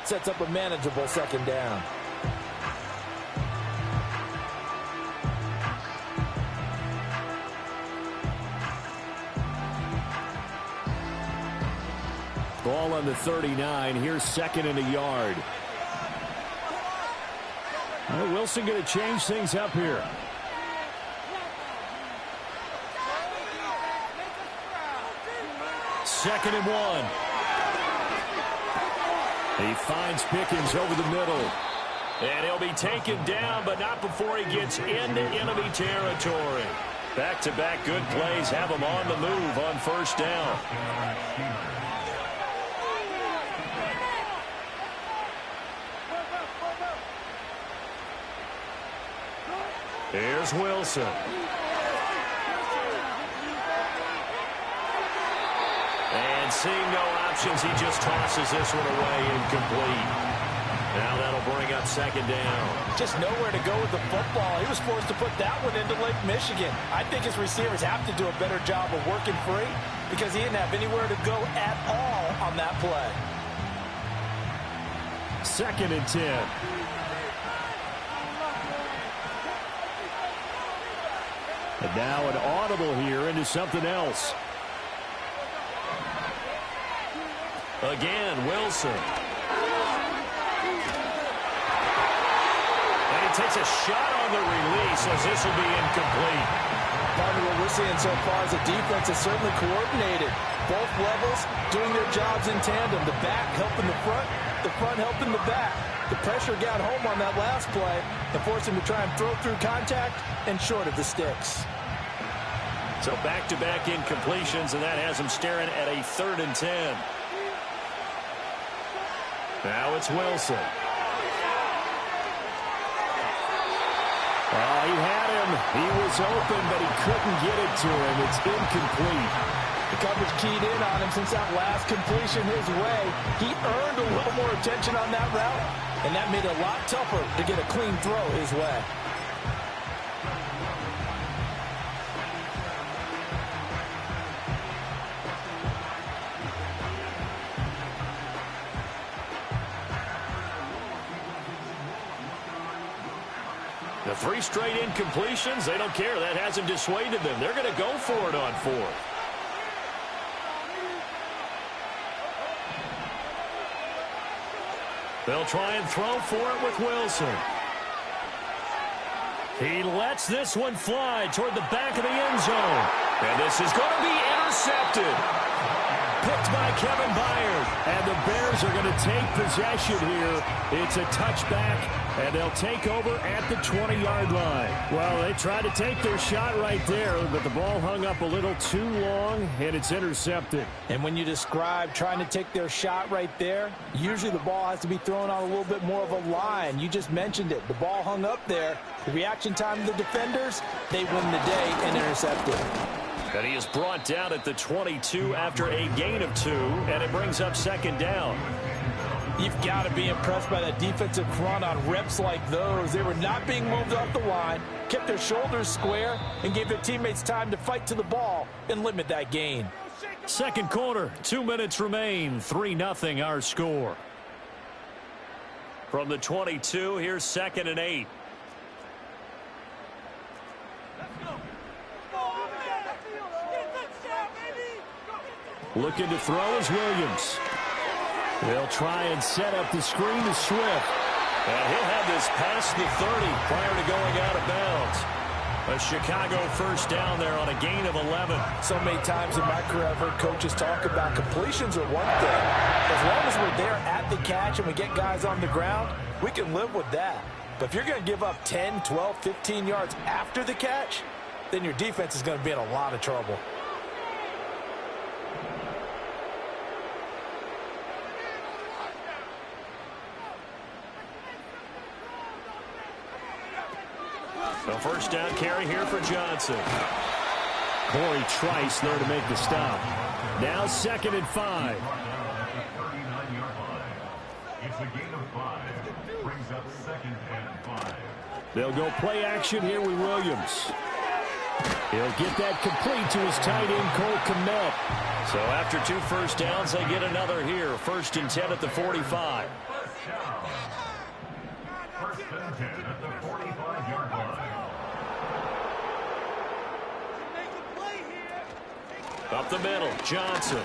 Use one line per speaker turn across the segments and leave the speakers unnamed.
Sets up a manageable second down.
Ball on the 39. Here's second and a yard. Well, Wilson going to change things up here. Second and 1. He finds Pickens over the middle. And he'll be taken down, but not before he gets into enemy territory. Back-to-back good plays have him on the move on first down. Here's Wilson. And seeing no options, he just tosses this one away incomplete. Now that'll bring up second down.
Just nowhere to go with the football. He was forced to put that one into Lake Michigan. I think his receivers have to do a better job of working free because he didn't have anywhere to go at all on that play.
Second and 10. And now an audible here into something else. Again, Wilson. And he takes a shot on the release as this will be incomplete.
Partner, what we're seeing so far is the defense is certainly coordinated. Both levels doing their jobs in tandem. The back helping the front helping the back. The pressure got home on that last play and forced him to try and throw through contact and short of the sticks.
So back-to-back incompletions, and that has him staring at a 3rd and 10. Now it's Wilson. He had him. He was open, but he couldn't get it to him. It's incomplete.
The coverage keyed in on him since that last completion his way. He earned a little more attention on that route, and that made it a lot tougher to get a clean throw his way.
The 3 straight incompletions, they don't care. That hasn't dissuaded them. They're going to go for it on 4th. They'll try and throw for it with Wilson. He lets this one fly toward the back of the end zone. And this is going to be intercepted. Picked by Kevin Byard. And the Bears are going to take possession here. It's a touchback, and they'll take over at the 20-yard line. Well, they tried to take their shot right there, but the ball hung up a little too long, and it's intercepted.
And when you describe trying to take their shot right there, usually the ball has to be thrown on a little bit more of a line. You just mentioned it. The ball hung up there. The reaction time of the defenders, they win the day and intercept it.
And he is brought down at the 22 after a gain of 2, and it brings up second down.
You've got to be impressed by that defensive front on reps like those. They were not being moved off the line, kept their shoulders square, and gave their teammates time to fight to the ball and limit that gain.
Second quarter, 2 minutes remain, 3-0 our score. From the 22, here's second and 8. Looking to throw is Williams. They'll try and set up the screen to Swift. And he'll have this past the 30 prior to going out of bounds. A Chicago first down there on a gain of 11.
So many times in my career I've heard coaches talk about completions are one thing. As long as we're there at the catch and we get guys on the ground, we can live with that. But if you're going to give up 10, 12, 15 yards after the catch, then your defense is going to be in a lot of trouble.
The first down carry here for Johnson. Corey Trice there to make the stop. Now second and 5.
It's a gain of 5. Brings up second and 5.
They'll go play action here with Williams. He'll get that complete to his tight end, Cole Kmet. So after 2 first downs, they get another here. 1st and 10 at the 45.
First and 10 at the 45-yard line.
Up the middle, Johnson.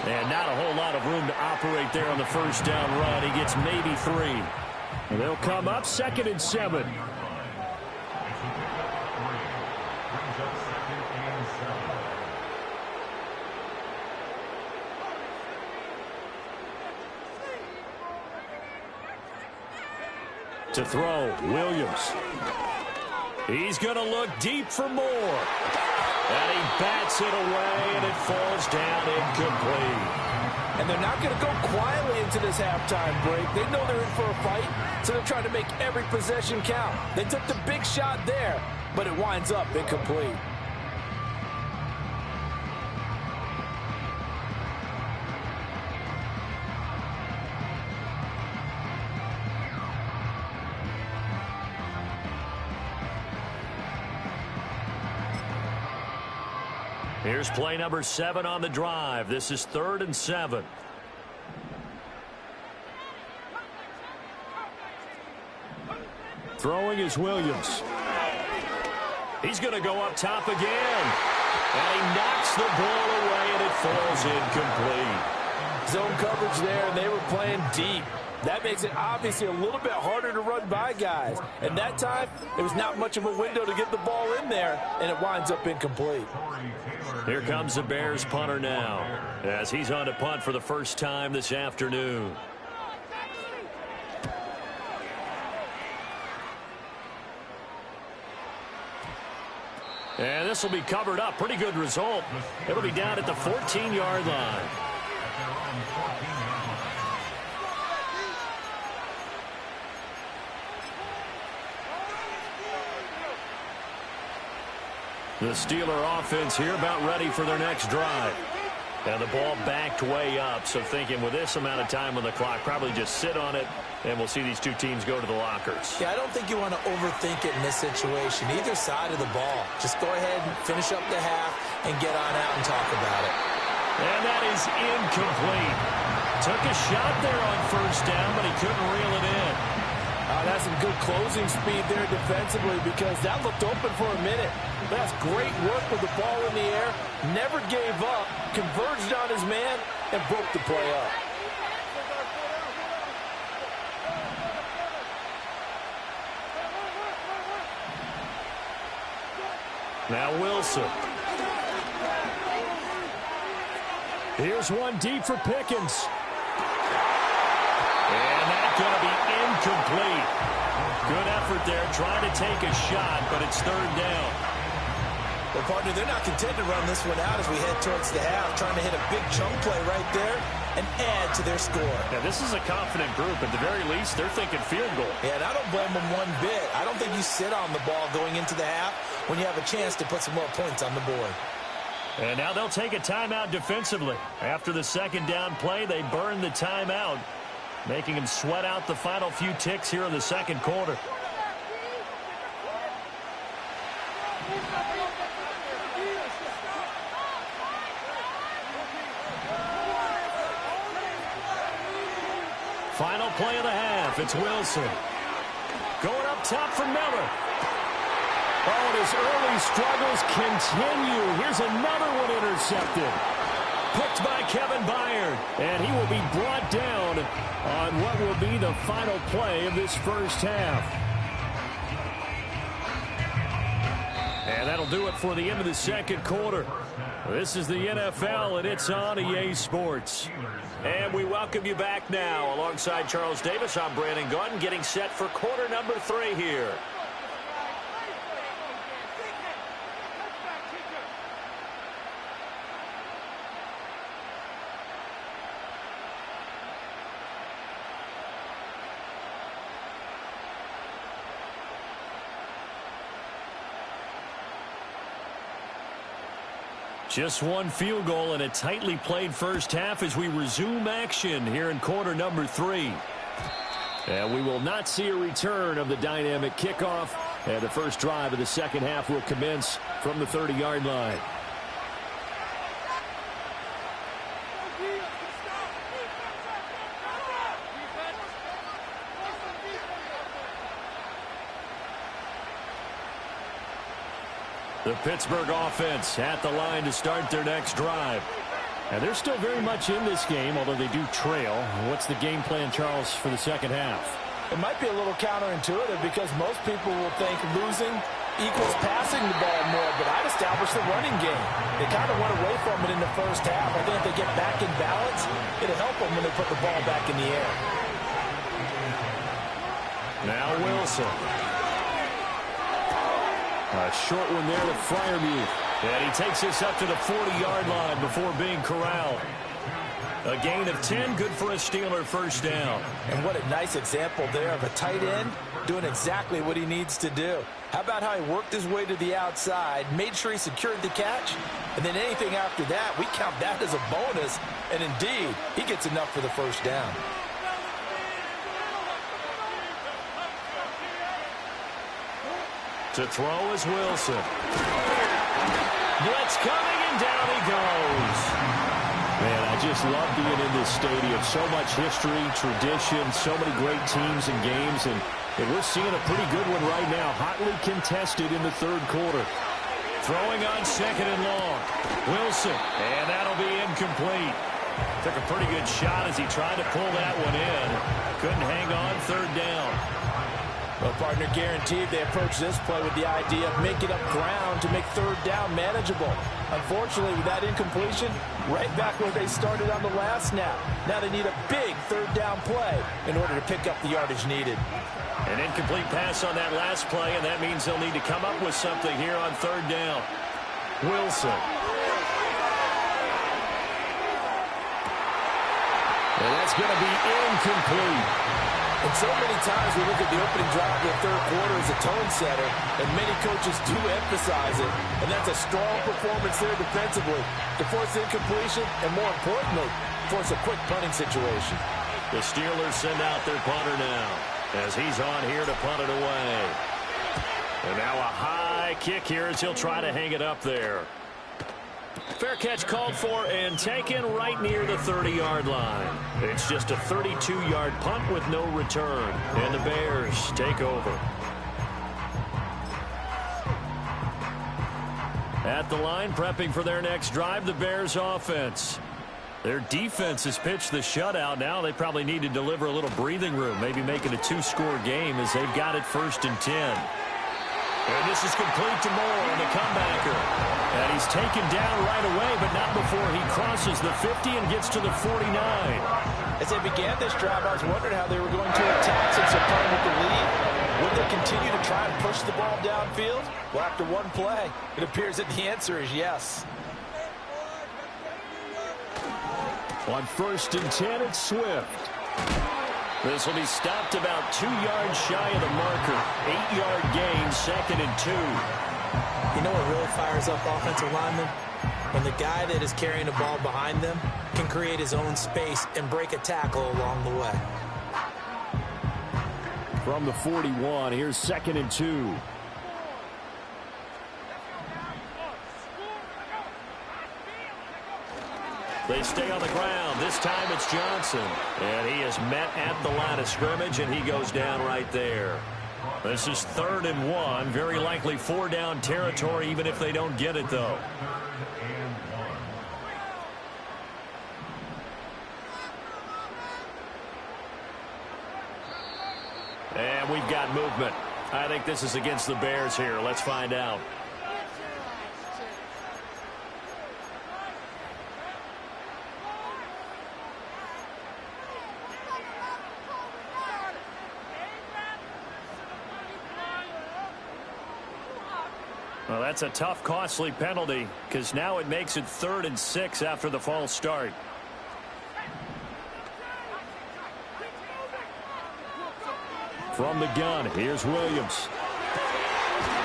And not a whole lot of room to operate there on the first down run. He gets maybe 3. And they'll come up 2nd and 7. To throw, Williams. He's going to look deep for more. And he bats it away, and it falls down incomplete.
And they're not going to go quietly into this halftime break. They know they're in for a fight, so they're trying to make every possession count. They took the big shot there, but it winds up incomplete.
Here's play number 7 on the drive. This is 3rd and 7. Throwing is Williams. He's going to go up top again. And he knocks the ball away, and it falls incomplete.
Zone coverage there, and they were playing deep. That makes it obviously a little bit harder to run by guys. And that time, there was not much of a window to get the ball in there, and it winds up incomplete.
Here comes the Bears punter now, as he's on to punt for the first time this afternoon. And this will be covered up. Pretty good result. It'll be down at the 14-yard line. The Steeler offense here about ready for their next drive. And the ball backed way up, so thinking with this amount of time on the clock, probably just sit on it, and we'll see these two teams go to the lockers.
Yeah, I don't think you want to overthink it in this situation. Either side of the ball. Just go ahead and finish up the half and get on out and talk about it.
And that is incomplete. Took a shot there on first down, but he couldn't reel it in.
That's some good closing speed there defensively, because that looked open for a minute. That's great work with the ball in the air. Never gave up. Converged on his man and broke the play up.
Now Wilson. Here's one deep for Pickens. And that's going to be incomplete. Good effort there, trying to take a shot, but it's 3rd down.
Well, partner, they're not content to run this one out as we head towards the half, trying to hit a big chunk play right there and add to their score.
Now, this is a confident group. At the very least, they're thinking field goal.
Yeah, and I don't blame them one bit. I don't think you sit on the ball going into the half when you have a chance to put some more points on the board.
And now they'll take a timeout defensively. After the 2nd down play, they burn the timeout, making them sweat out the final few ticks here in the 2nd quarter. Final play of the half. It's Wilson. Going up top for Miller. Oh, and his early struggles continue. Here's another one intercepted. Picked by Kevin Byard. And he will be brought down on what will be the final play of this first half. And that'll do it for the end of the 2nd quarter. This is the NFL, and it's on EA Sports. And we welcome you back now. Alongside Charles Davis, I'm Brandon Gaudin, getting set for quarter number 3 here. Just one field goal and a tightly played first half as we resume action here in quarter number 3. And we will not see a return of the dynamic kickoff. And the first drive of the 2nd half will commence from the 30-yard line. The Pittsburgh offense at the line to start their next drive. And they're still very much in this game, although they do trail. What's the game plan, Charles, for the second half?
It might be a little counterintuitive because most people will think losing equals passing the ball more, but I'd establish the running game. They kind of went away from it in the first half. I think if they get back in balance, it'll help them when they put the ball back in the air.
Now Wilson. A short one there to Freiermuth. And he takes this up to the 40-yard line before being corralled. A gain of 10, good for a Steeler first down.
And what a nice example there of a tight end doing exactly what he needs to do. How about how he worked his way to the outside, made sure he secured the catch, and then anything after that, we count that as a bonus. And indeed, he gets enough for the first down.
To throw is Wilson. Blitz coming, and down he goes. Man, I just love being in this stadium. So much history, tradition, so many great teams and games, and we're seeing a pretty good one right now. Hotly contested in the third quarter. Throwing on second and long. Wilson, and that'll be incomplete. Took a pretty good shot as he tried to pull that one in. Couldn't hang on, third down.
Well, partner, guaranteed they approach this play with the idea of making up ground to make third down manageable. Unfortunately, with that incompletion, right back where they started on the last snap. Now they need a big third down play in order to pick up the yardage needed.
An incomplete pass on that last play, and that means they'll need to come up with something here on third down. Wilson. And that's going to be incomplete.
And so many times we look at the opening drive of the third quarter as a tone setter, and many coaches do emphasize it. And that's a strong performance there defensively to force incompletion and, more importantly, force a quick punting situation.
The Steelers send out their punter now as he's on here to punt it away. And now a high kick here as he'll try to hang it up there. Fair catch called for and taken right near the 30-yard line. It's just a 32-yard punt with no return. And the Bears take over. At the line, prepping for their next drive, the Bears offense. Their defense has pitched the shutout. Now they probably need to deliver a little breathing room, maybe make it a two-score game as they've got it 1st and 10. And this is complete to Moore on the comebacker. And he's taken down right away, but not before he crosses the 50 and gets to the 49.
As they began this drive, I was wondering how they were going to attack since they're playing with the lead. Would they continue to try and push the ball downfield? Well, after one play, it appears that the answer is yes.
On 1st and 10, it's Swift. This will be stopped about 2 yards shy of the marker. 8-yard gain, 2nd and 2.
You know what really fires up offensive linemen? When the guy that is carrying the ball behind them can create his own space and break a tackle along the way.
From the 41, here's 2nd and 2. They stay on the ground. This time it's Johnson. And he is met at the line of scrimmage, and he goes down right there. This is 3rd and 1. Very likely 4-down territory, even if they don't get it, though. And we've got movement. I think this is against the Bears here. Let's find out. Well, that's a tough, costly penalty because now it makes it 3rd and 6 after the false start. From the gun, here's Williams.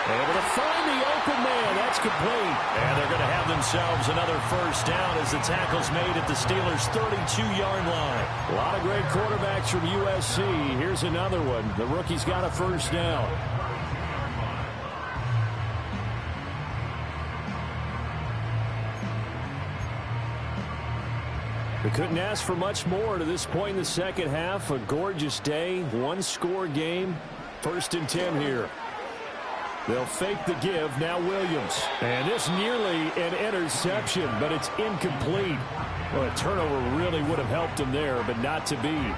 Able to find the open man. That's complete. And they're going to have themselves another first down as the tackle's made at the Steelers' 32-yard line. A lot of great quarterbacks from USC. Here's another one. The rookie's got a first down. We couldn't ask for much more to this point in the second half. A gorgeous day, one-score game. 1st and 10 here. They'll fake the give. Now Williams. And this nearly an interception, but it's incomplete. Well, a turnover really would have helped them there, but not to be.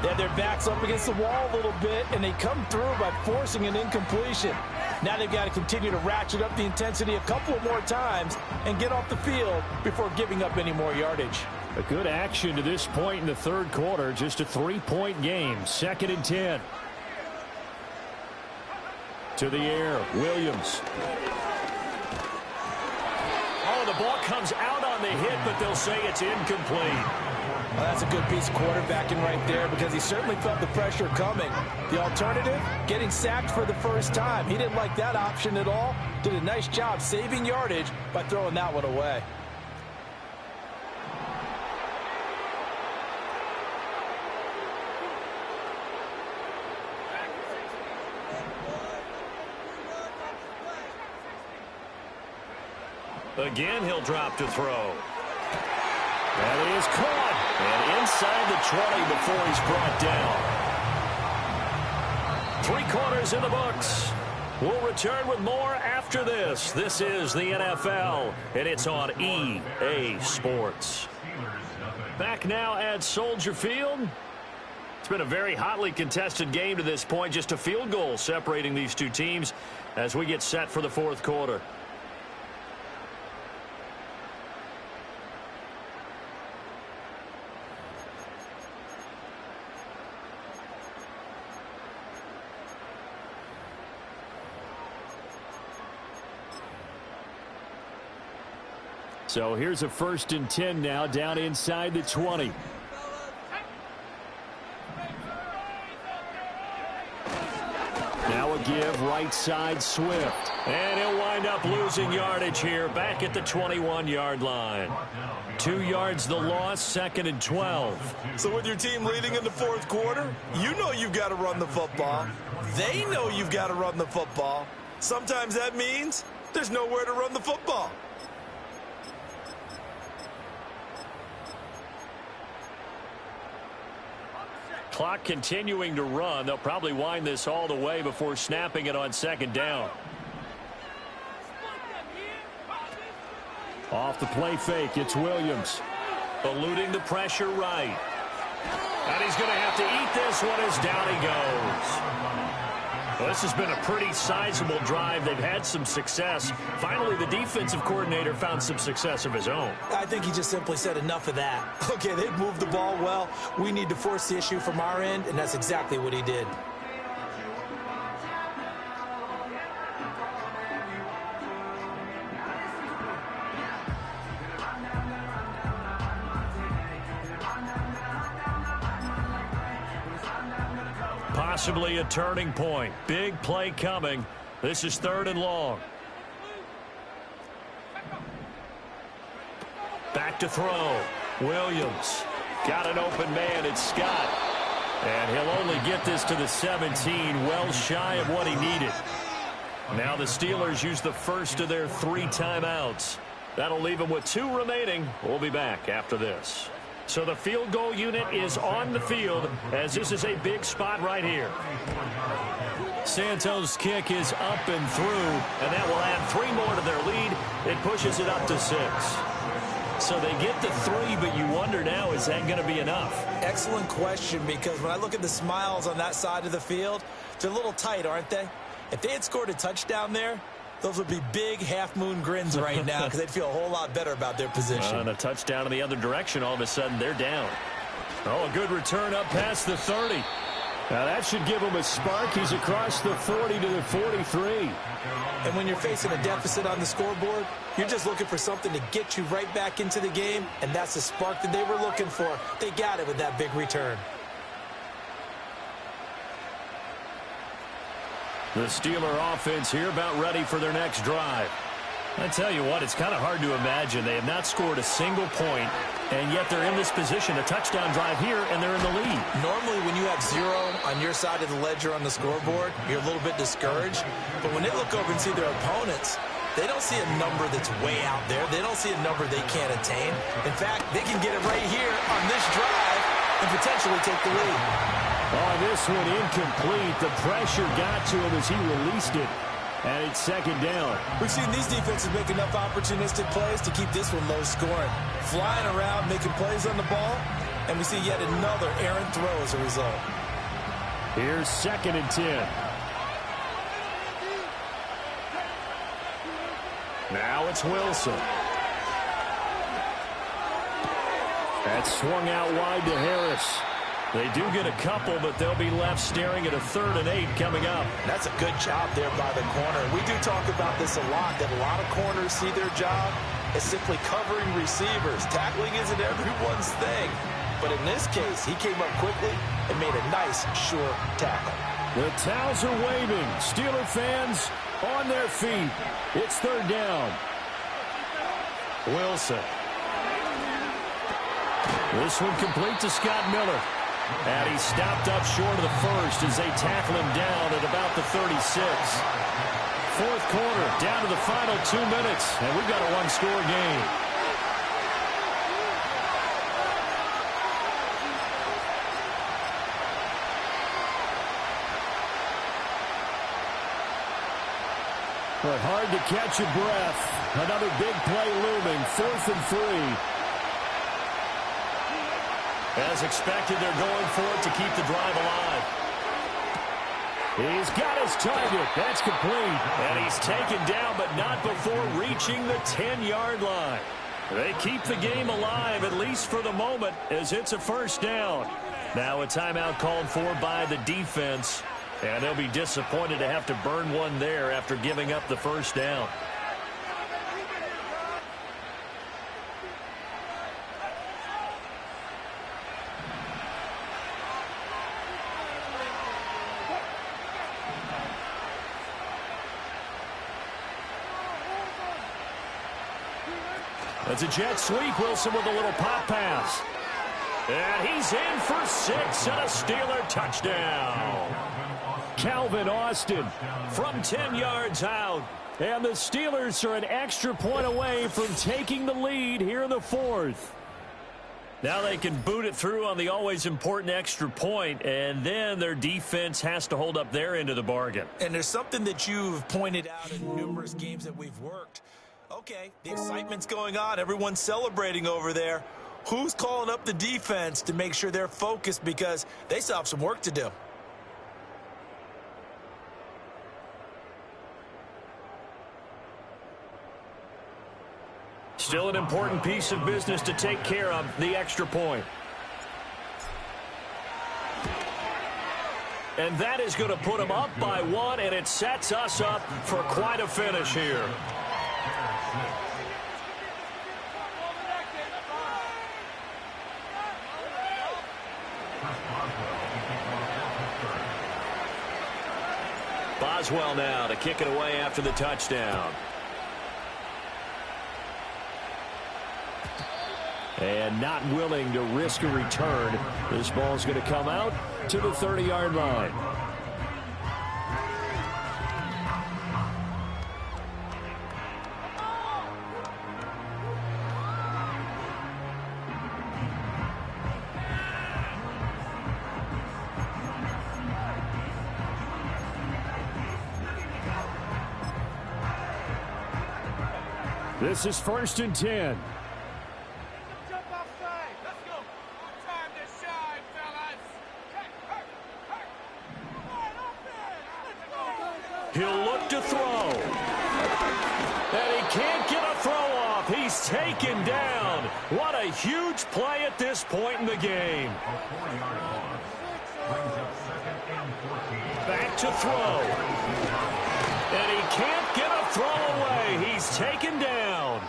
Yeah, their back's up against the wall a little bit, and they come through by forcing an incompletion. Now they've got to continue to ratchet up the intensity a couple of more times and get off the field before giving up any more yardage.
A good action to this point in the third quarter. Just a 3-point game. 2nd and 10. To the air, Williams. Oh, the ball comes out on the hit, but they'll say it's incomplete.
Well, that's a good piece of quarterbacking right there because he certainly felt the pressure coming. The alternative, getting sacked for the first time. He didn't like that option at all. Did a nice job saving yardage by throwing that one away.
Again, he'll drop to throw. That is caught. And inside the 20 before he's brought down. 3 quarters in the books. We'll return with more after this. This is the NFL, and it's on EA Sports. Back now at Soldier Field. It's been a very hotly contested game to this point. Just a field goal separating these two teams as we get set for the fourth quarter. So here's a 1st and 10 now, down inside the 20. Now a give, right side, Swift. And he'll wind up losing yardage here, back at the 21-yard line. 2 yards the loss, 2nd and 12.
So with your team leading in the fourth quarter, you know you've got to run the football. They know you've got to run the football. Sometimes that means there's nowhere to run the football.
Clock continuing to run. They'll probably wind this all the way before snapping it on 2nd down. Off the play fake, it's Williams. Eluding the pressure right. And he's going to have to eat this one as down he goes. Well, this has been a pretty sizable drive. They've had some success. Finally, the defensive coordinator found some success of his own.
I think he just simply said enough of that. Okay, they've moved the ball well. We need to force the issue from our end, and that's exactly what he did.
Possibly a turning point. Big play coming. This is 3rd and long. Back to throw. Williams. Got an open man. It's Scott. And he'll only get this to the 17, well shy of what he needed. Now the Steelers use the first of their 3 timeouts. That'll leave them with 2 remaining. We'll be back after this. So the field goal unit is on the field as this is a big spot right here. Santos' kick is up and through, and that will add 3 more to their lead. It pushes it up to 6. So they get the 3, but you wonder now, is that going to be enough?
Excellent question, because when I look at the smiles on that side of the field, they're a little tight, aren't they? If they had scored a touchdown there, those would be big half-moon grins right now because they'd feel a whole lot better about their position.
And a touchdown in the other direction, all of a sudden they're down. Oh, a good return up past the 30. Now that should give him a spark. He's across the 40 to the 43.
And when you're facing a deficit on the scoreboard, you're just looking for something to get you right back into the game, and that's the spark that they were looking for. They got it with that big return.
The Steeler offense here about ready for their next drive. I tell you what, it's kind of hard to imagine. They have not scored a single point, and yet they're in this position. A touchdown drive here, and they're in the lead.
Normally, when you have 0 on your side of the ledger on the scoreboard, you're a little bit discouraged. But when they look over and see their opponents, they don't see a number that's way out there. They don't see a number they can't attain. In fact, they can get it right here on this drive and potentially take the lead.
Oh, this one incomplete. The pressure got to him as he released it. And it's second down.
We've seen these defenses make enough opportunistic plays to keep this one low scoring. Flying around, making plays on the ball, and we see yet another errant throw as a result.
Here's second and 10. Now it's Wilson. That's swung out wide to Harris. They do get a couple, but they'll be left staring at a 3rd and 8 coming up.
That's a good job there by the corner. We do talk about this a lot, that a lot of corners see their job as simply covering receivers. Tackling isn't everyone's thing. But in this case, he came up quickly and made a nice, sure tackle.
The towels are waving. Steeler fans on their feet. It's 3rd down. Wilson. This one complete to Scott Miller. And he stopped up short of the first as they tackle him down at about the 36. 4th quarter, down to the final 2 minutes, and we've got a one-score game. But hard to catch a breath. Another big play looming, 4th and 3. As expected, they're going for it to keep the drive alive. He's got his target. That's complete. And he's taken down, but not before reaching the 10-yard line. They keep the game alive, at least for the moment, as it's a 1st down. Now a timeout called for by the defense. And they'll be disappointed to have to burn one there after giving up the 1st down. It's a jet sweep. Wilson with a little pop pass. And he's in for 6 and a Steeler touchdown. Calvin Austin from 10 yards out. And the Steelers are an extra point away from taking the lead here in the 4th. Now they can boot it through on the always important extra point, and then their defense has to hold up their end of the bargain.
And there's something that you've pointed out in numerous games that we've worked. Okay, the excitement's going on. Everyone's celebrating over there. Who's calling up the defense to make sure they're focused, because they still have some work to do?
Still an important piece of business to take care of, the extra point. And that is going to put them up by 1, and it sets us up for quite a finish here. Boswell now to kick it away after the touchdown. And not willing to risk a return. This ball's going to come out to the 30-yard line. This is 1st and 10. He'll look to throw. And he can't get a throw off. He's taken down. What a huge play at this point in the game. Back to throw. And he can't get a throw away. He's taken down.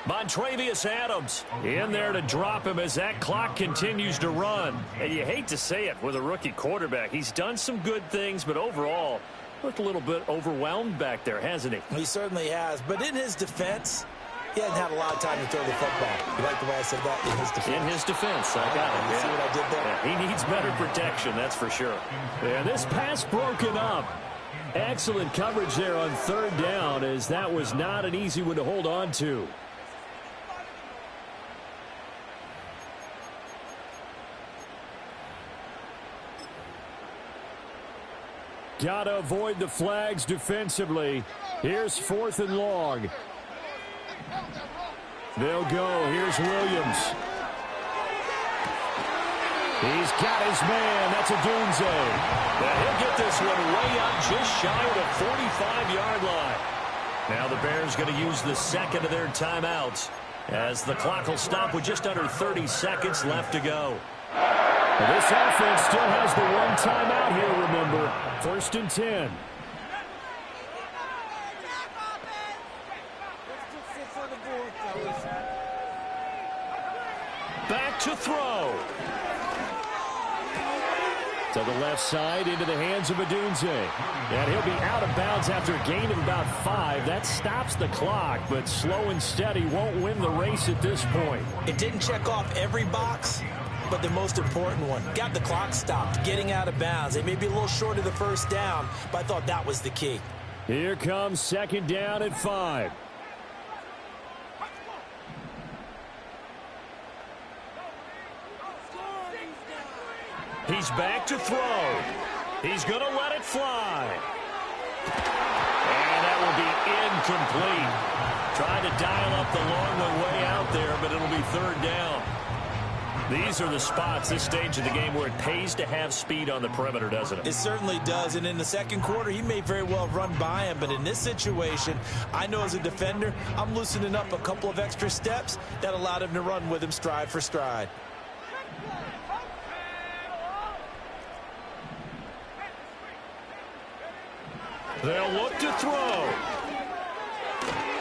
Montravius Adams in there to drop him as that clock continues to run. And you hate to say it with a rookie quarterback. He's done some good things, but overall, looked a little bit overwhelmed back there, hasn't he?
He certainly has. But in his defense, he hasn't had a lot of time to throw the football. You like the way I said that? In his defense.
In his defense, I got it.
You see what I did there?
Yeah, he needs better protection, that's for sure. And this pass broken up. Excellent coverage there on 3rd down, as that was not an easy one to hold on to. Gotta avoid the flags defensively. Here's 4th and long. They'll go. Here's Williams. He's got his man. That's Odunze. And he'll get this one way up just shy of the 45-yard line. Now the Bears going to use the second of their timeouts as the clock will stop with just under 30 seconds left to go. Well, this offense still has the one timeout here, remember. 1st and 10. Back to throw. To the left side, into the hands of Odunze. And he'll be out of bounds after a gain of about 5. That stops the clock, but slow and steady won't win the race at this point.
It didn't check off every box, but the most important one. Got the clock stopped, getting out of bounds. They may be a little short of the first down, but I thought that was the key.
Here comes 2nd down at 5. He's back to throw. He's going to let it fly. And that will be incomplete. Trying to dial up the long one way out there, but it'll be 3rd down. These are the spots, this stage of the game, where it pays to have speed on the perimeter, doesn't it?
It certainly does, and in the second quarter, he may very well run by him, but in this situation, I know as a defender, I'm loosening up a couple of extra steps that allowed him to run with him stride for stride.
They'll look to throw.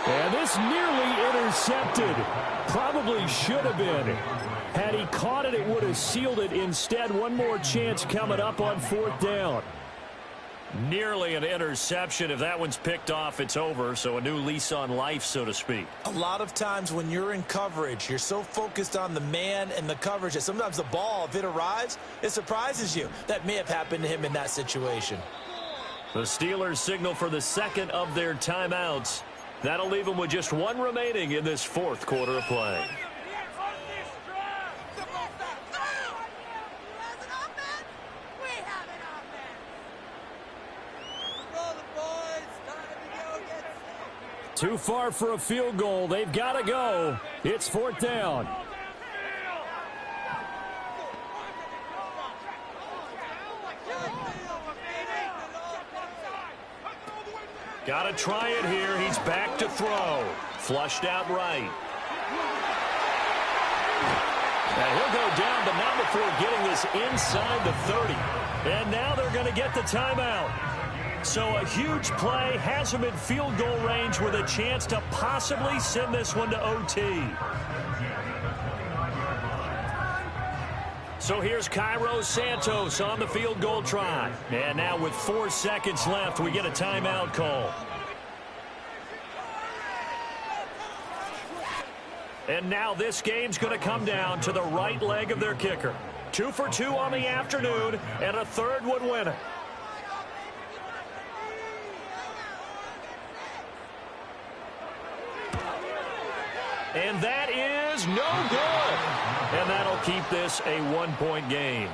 And this nearly intercepted. Probably should have been. Had he caught it, it would have sealed it. Instead, one more chance coming up on 4th down. Nearly an interception. If that one's picked off, it's over. So a new lease on life, so to speak.
A lot of times when you're in coverage, you're so focused on the man and the coverage that sometimes the ball, if it arrives, it surprises you. That may have happened to him in that situation.
The Steelers signal for the second of their timeouts. That'll leave them with just one remaining in this 4th quarter of play. Too far for a field goal. They've got to go. It's 4th down. Got to try it here. He's back to throw. Flushed out right. And he'll go down, but not before getting this inside the 30. And now they're going to get the timeout. So a huge play has him in field goal range with a chance to possibly send this one to OT. So here's Cairo Santos on the field goal try. And now with 4 seconds left, we get a timeout call. And now this game's going to come down to the right leg of their kicker. 2 for 2 on the afternoon, and a 3rd would win it. And that is no good. And that'll keep this a 1-point game.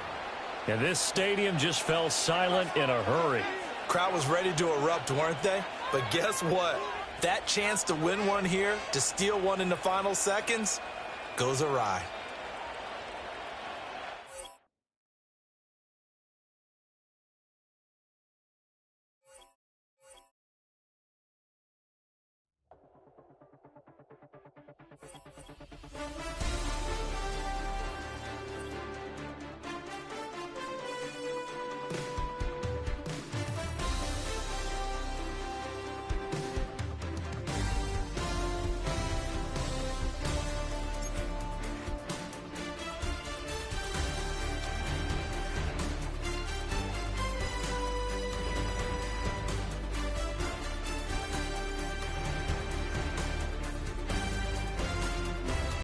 And this stadium just fell silent in a hurry.
Crowd was ready to erupt, weren't they? But guess what? That chance to win one here, to steal one in the final seconds, goes awry.